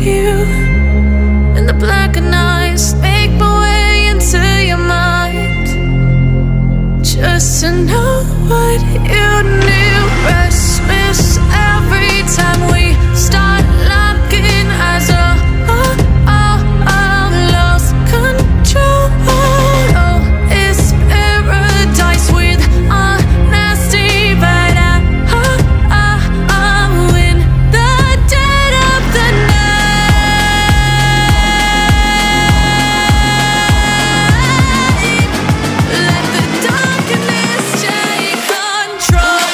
you. And the blackened eyes make my way into your mind, just to know what you knew. Restless every time we start locking eyes. Lost control. Oh, it's paradise with honesty, but I'm in the dead of the night. Let the darkness take control.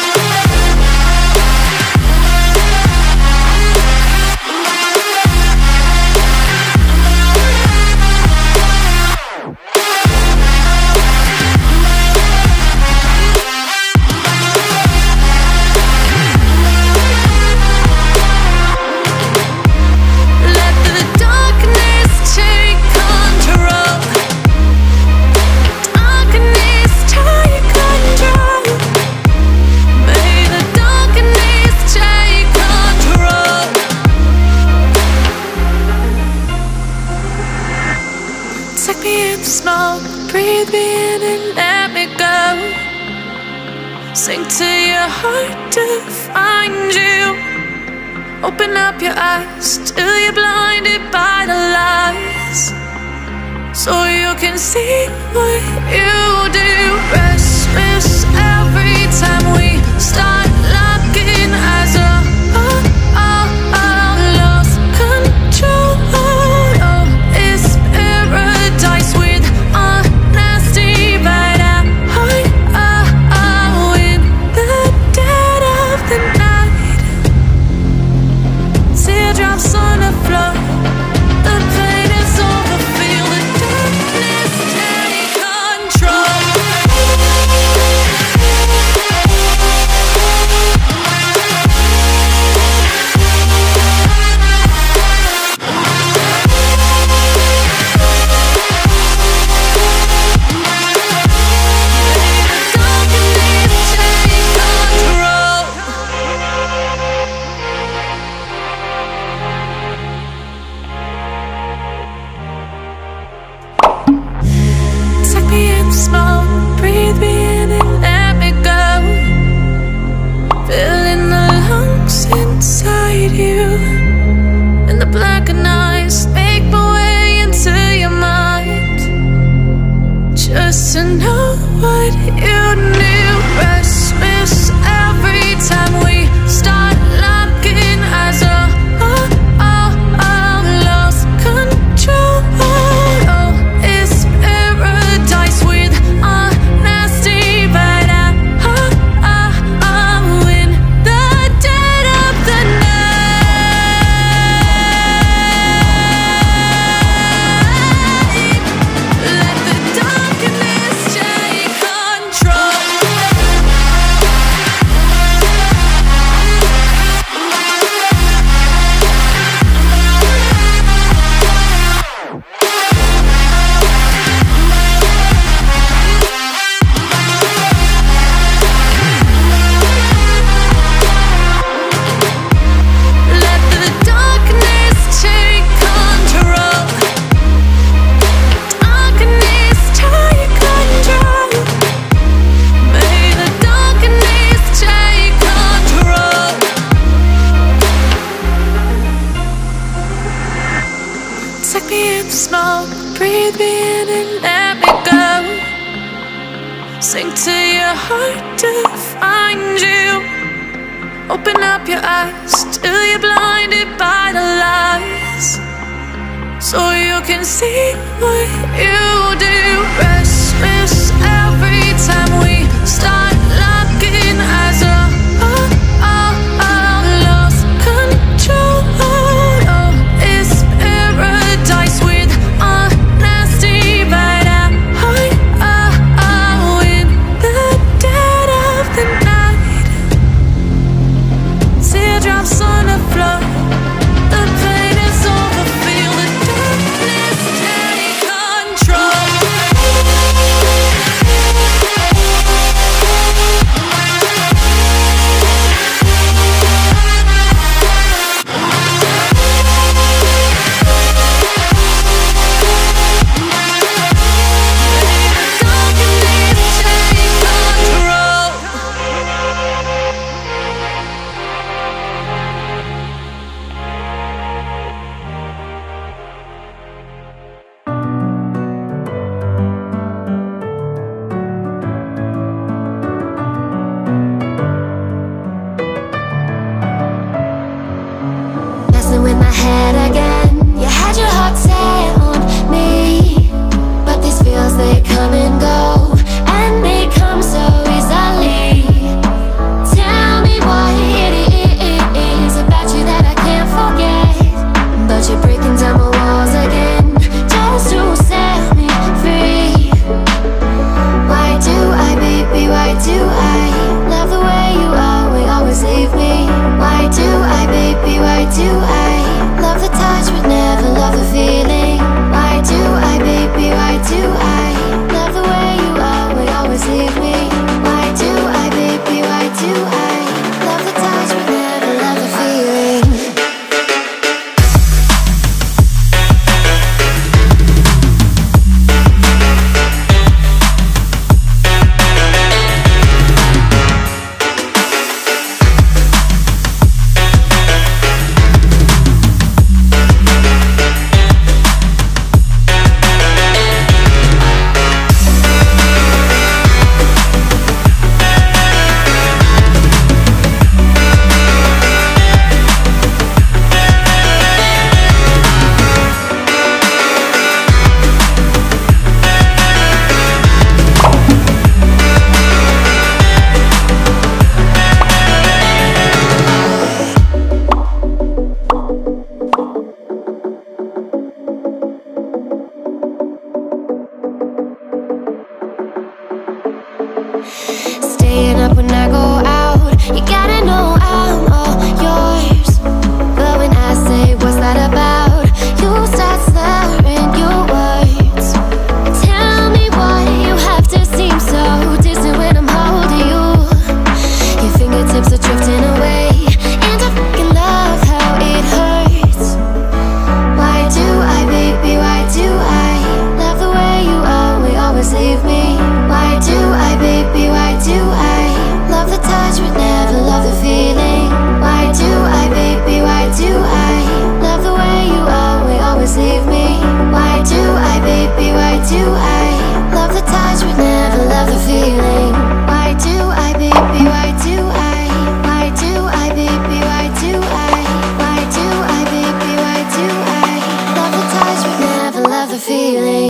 Let the darkness take control. Darkness take control. May the darkness take control. Take me in the smoke, breathe me in and let me go. Sink to your heart to find you. Open up your eyes till you're blinded by the lies, so you can see what you do. Restless every time we start locking eyes. Lost control. Oh, it's paradise with honesty, but I'm in the dead of the night. Teardrops on the floor. The pain is over. Feel the darkness take control. Take me in the smoke, breathe me in and let me go. Filling the lungs inside you. And the blackened eyes make my way into your mind, just to know what you knew. Restless every time we start locking eyes. Lost control. Oh, it's paradise with honesty, but I'm in the dead of the night. Let the darkness take control. Let the darkness take control. Darkness take control. May the darkness take control. Take me in the smoke, breathe me in and let me go. Sink to your heart to find you. Open up your eyes till you're blinded by the lies, so you can see what you do. Restless every time we start locking eyes. Lost control. Oh, it's paradise with honesty, but I'm in the dead of the night. Teardrops on the floor. The pain is over. Feel the darkness take control. messing with my head again. You had your heart set on me, but these feels, they come and go, and they come so easily. Tell me what it is about you that I can't forget, but you're breaking down my walls again, just to set me free. Why do I, baby, why do I love the way you always leave me? Why do I, baby, why do I love the touch but never love the feeling? Why do I, baby, why do I love the way you always leave me? Why do I, baby, why do I love the touch but never love the feeling? Staying up when I go out, you gotta know I'm all yours. But when I say what's that about, you start slurring your words. Tell me why you have to seem so distant when I'm holding you. Your fingertips are drifting away, and I fucking love how it hurts. Why do I, baby, why do I love the way you always leave me? Why do I, baby, why do I love the touch but never love the feeling? Why do I, baby, why do I love the way you always leave me? Why do I, baby, why do I love the touch but never love the feeling? Why do I, baby, why do I? Why do I, baby, why do I? Why do I, baby, why do I love the touch but never love the feeling?